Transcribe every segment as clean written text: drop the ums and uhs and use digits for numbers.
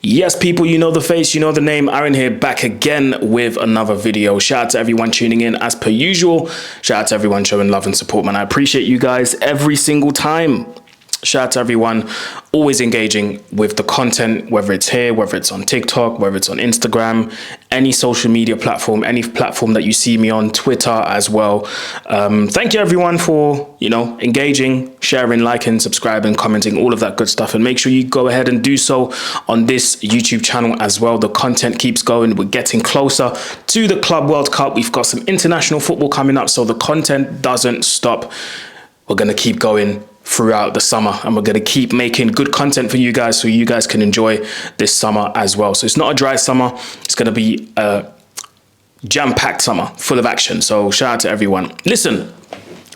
Yes, people, you know the face, you know the name. Aaron here, back again with another video. Shout out to everyone tuning in as per usual. Shout out to everyone showing love and support, man. I appreciate you guys every single time. Shout out to everyone always engaging with the content, whether it's here, whether it's on TikTok, whether it's on Instagram, any social media platform, any platform that you see me on, Twitter as well. Thank you everyone for, engaging, sharing, liking, subscribing, commenting, all of that good stuff. And make sure you go ahead and do so on this YouTube channel as well. The content keeps going. We're getting closer to the Club World Cup. We've got some international football coming up, so the content doesn't stop. We're going to keep going throughout the summer, and we're going to keep making good content for you guys so you guys can enjoy this summer as well. So it's not a dry summer, it's going to be a jam-packed summer full of action. So shout out to everyone. Listen,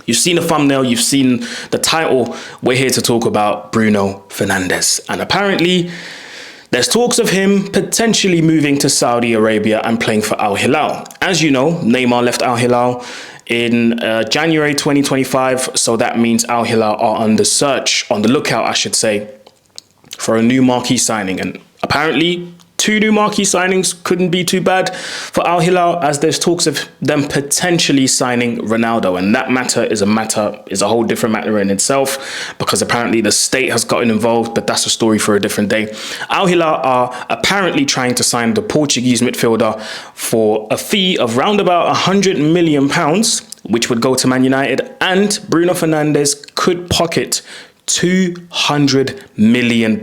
you've seen the thumbnail, you've seen the title. We're here to talk about Bruno Fernandes, and apparently there's talks of him potentially moving to Saudi Arabia and playing for Al-Hilal. As you know, Neymar left Al-Hilal in January 2025, so that means Al-Hilal are on the lookout, I should say, for a new marquee signing. And apparently 2 new marquee signings couldn't be too bad for Al-Hilal, as there's talks of them potentially signing Ronaldo, and that matter is a whole different matter in itself, because apparently the state has gotten involved, but that's a story for a different day. Al-Hilal are apparently trying to sign the Portuguese midfielder for a fee of round about £100 million, which would go to Man United, and Bruno Fernandes could pocket £200 million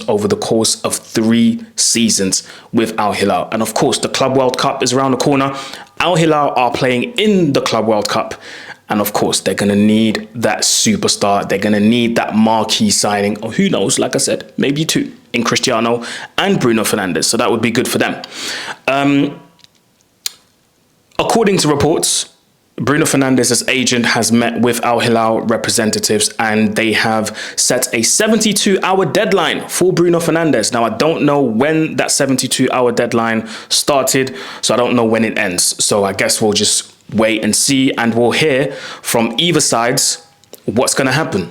over the course of 3 seasons with Al-Hilal. And of course, the Club World Cup is around the corner. Al-Hilal are playing in the Club World Cup, and of course, they're going to need that superstar. They're going to need that marquee signing, or who knows, like I said, maybe 2 in Cristiano and Bruno Fernandes. So that would be good for them. According to reports, Bruno Fernandes' agent has met with Al-Hilal representatives, and they have set a 72-hour deadline for Bruno Fernandes. Now, I don't know when that 72-hour deadline started, so I don't know when it ends. So I guess we'll just wait and see, and we'll hear from either sides what's going to happen.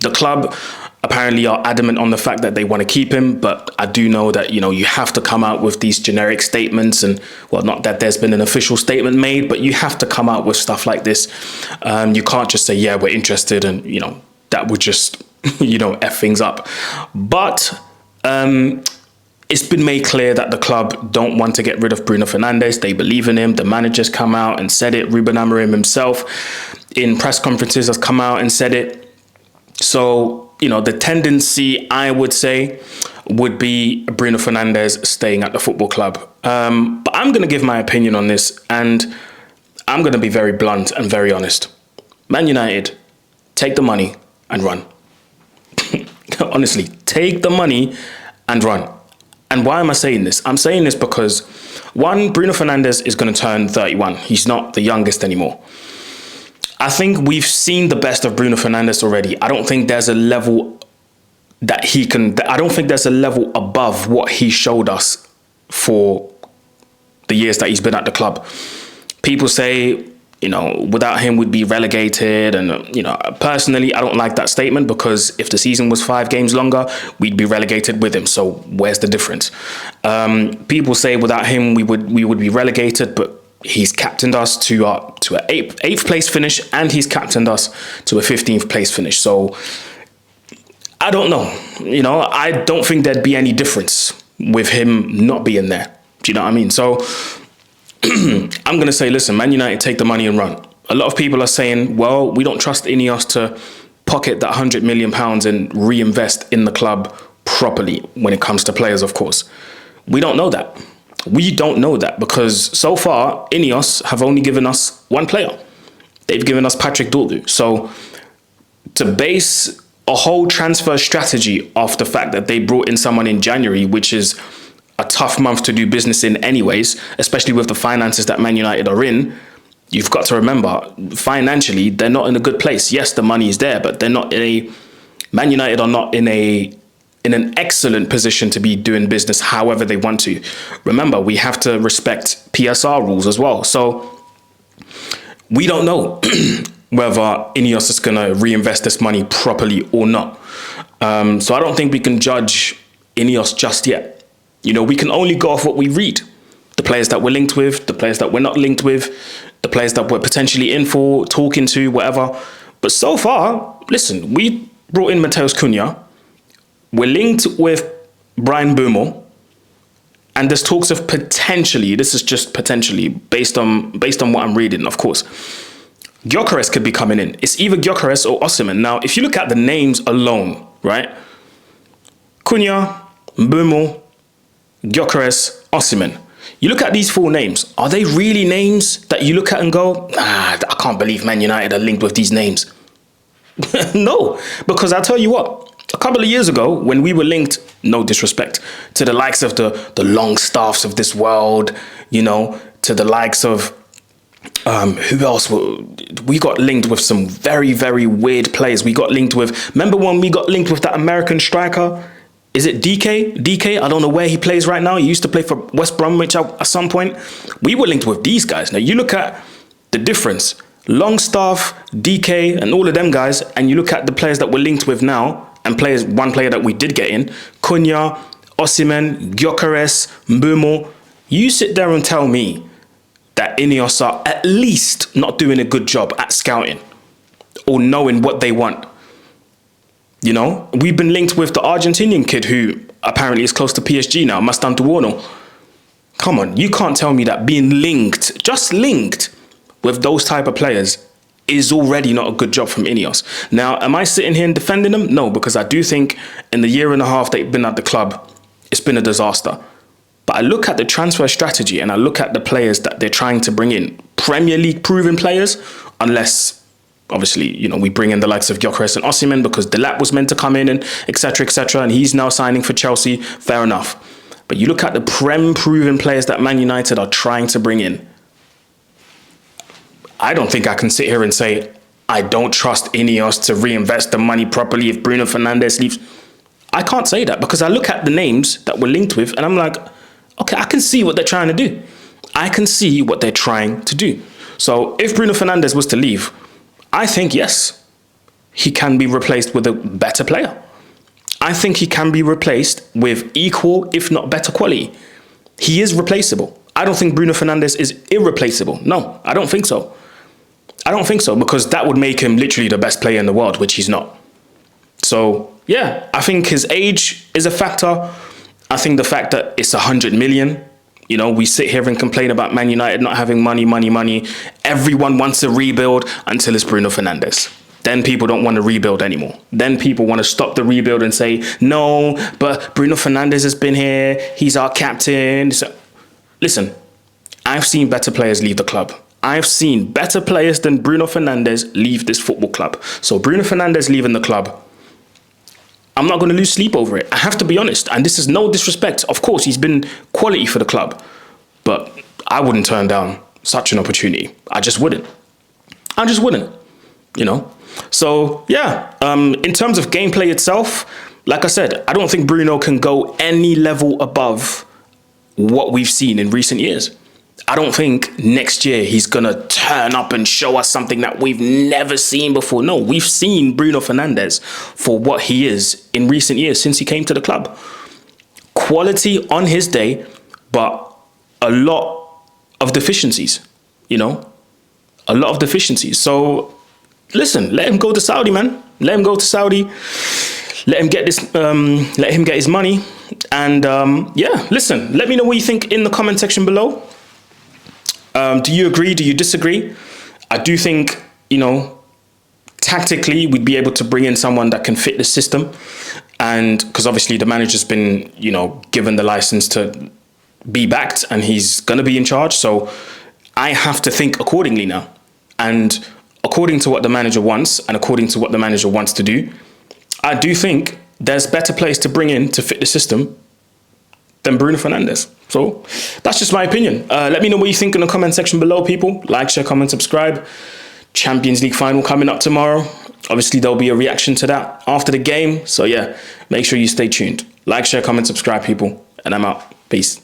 The club apparently are adamant on the fact that they want to keep him, but I do know that, you have to come out with these generic statements, and, well, not that there's been an official statement made, but you have to come out with stuff like this. You can't just say, yeah, we're interested, and, that would just, F things up. But it's been made clear that the club don't want to get rid of Bruno Fernandes. They believe in him. The manager's come out and said it. Ruben Amorim himself in press conferences has come out and said it. So, the tendency, I would say, would be Bruno Fernandes staying at the football club. But I'm going to give my opinion on this, and I'm going to be very blunt and very honest. Man United, take the money and run. Honestly, take the money and run. And why am I saying this? I'm saying this because, one, Bruno Fernandes is going to turn 31. He's not the youngest anymore. I think we've seen the best of Bruno Fernandes already. I don't think there's a level that he can, I don't think there's a level above what he showed us for the years that he's been at the club. People say, without him we'd be relegated. And, personally, I don't like that statement, because if the season was 5 games longer, we'd be relegated with him. So where's the difference? People say without him we would be relegated, but he's captained us to an 8th place finish, and he's captained us to a 15th place finish. So I don't know. I don't think there'd be any difference with him not being there. Do you know what I mean? So I'm going to say, listen, Man United, take the money and run. A lot of people are saying, well, we don't trust Ineos to pocket that £100 million and reinvest in the club properly when it comes to players, of course. We don't know that. We don't know that, because so far Ineos have only given us 1 player. They've given us Patrick Dorgu. So to base a whole transfer strategy off the fact that they brought in someone in January, which is a tough month to do business in anyways, especially with the finances that Man United are in, you've got to remember, financially, they're not in a good place. Yes, the money is there, but they're not in a... Man United are not in a in an excellent position to be doing business however they want to. Remember, we have to respect PSR rules as well. So we don't know whether Ineos is going to reinvest this money properly or not. So I don't think we can judge Ineos just yet. We can only go off what we read. The players that we're linked with, the players that we're not linked with, the players that we're potentially in for, talking to, whatever. But so far, listen, we brought in Mateus Cunha. We're linked with Brian Bruno. And there's talks of potentially, this is just potentially, based on what I'm reading, of course, Gyökeres could be coming in. It's either Gyökeres or Osimhen. Now, if you look at the names alone, right? Cunha, Bruno, Gyökeres, Osimhen. You look at these 4 names. Are they really names that you look at and go, I can't believe Man United are linked with these names? No, because I'll tell you what, a couple of years ago when we were linked, no disrespect, to the likes of the Longstaffs of this world, to the likes of, who else? We got linked with some very, very weird players. We got linked with, remember when we got linked with that American striker? Is it DK? DK, I don't know where he plays right now. He used to play for West Bromwich at some point. We were linked with these guys. Now, you look at the difference. Longstaff, DK, and all of them guys, and you look at the players that we're linked with now, and one player that we did get in, Cunha, Osimhen, Gyökeres, Mbeumo. You sit there and tell me that Ineos are at least not doing a good job at scouting or knowing what they want. We've been linked with the Argentinian kid who apparently is close to PSG now, Mastantuono. Come on, you can't tell me that being linked, just linked with those type of players is already not a good job from Ineos. Now, am I sitting here and defending them? No, because I do think in the year and a half they've been at the club, it's been a disaster. But I look at the transfer strategy and I look at the players that they're trying to bring in, Premier League proven players, unless obviously, we bring in the likes of Gyökeres and Osimhen because Delap was meant to come in and etc., and he's now signing for Chelsea. Fair enough. But you look at the proven players that Man United are trying to bring in. I don't think I can sit here and say, I don't trust Ineos to reinvest the money properly if Bruno Fernandes leaves. I can't say that because I look at the names that we're linked with and I'm like, okay, I can see what they're trying to do. I can see what they're trying to do. So if Bruno Fernandes was to leave, I think, yes, he can be replaced with a better player. I think he can be replaced with equal, if not better quality. He is replaceable. I don't think Bruno Fernandes is irreplaceable. No, I don't think so. I don't think so because that would make him literally the best player in the world, which he's not. So, yeah, I think his age is a factor. I think the fact that it's 100 million. We sit here and complain about Man United not having money. Everyone wants a rebuild until it's Bruno Fernandes. Then people don't want to rebuild anymore. Then people want to stop the rebuild and say, no, but Bruno Fernandes has been here. He's our captain. So, listen, I've seen better players leave the club. I've seen better players than Bruno Fernandes leave this football club. So Bruno Fernandes leaving the club, I'm not going to lose sleep over it. I have to be honest. And this is no disrespect. Of course, he's been quality for the club. But I wouldn't turn down such an opportunity. I just wouldn't. So, yeah. In terms of gameplay itself, like I said, I don't think Bruno can go any level above what we've seen in recent years. I don't think next year he's going to turn up and show us something that we've never seen before. No, we've seen Bruno Fernandes for what he is in recent years since he came to the club. Quality on his day, but a lot of deficiencies, A lot of deficiencies. So, listen, let him go to Saudi, man. Let him go to Saudi. Let him get his money. And, listen, let me know what you think in the comment section below. Do you agree? Do you disagree? I do think, tactically, we'd be able to bring in someone that can fit the system. And because obviously the manager's been, given the license to be backed and he's going to be in charge. So I have to think accordingly now. And according to what the manager wants and according to what the manager wants to do, I do think there's better players to bring in to fit the system than Bruno Fernandes. So that's just my opinion. Let me know what you think in the comment section below, people. Like, share, comment, subscribe. Champions League final coming up tomorrow. Obviously, there'll be a reaction to that after the game. So yeah, make sure you stay tuned. Like, share, comment, subscribe, people. And I'm out. Peace.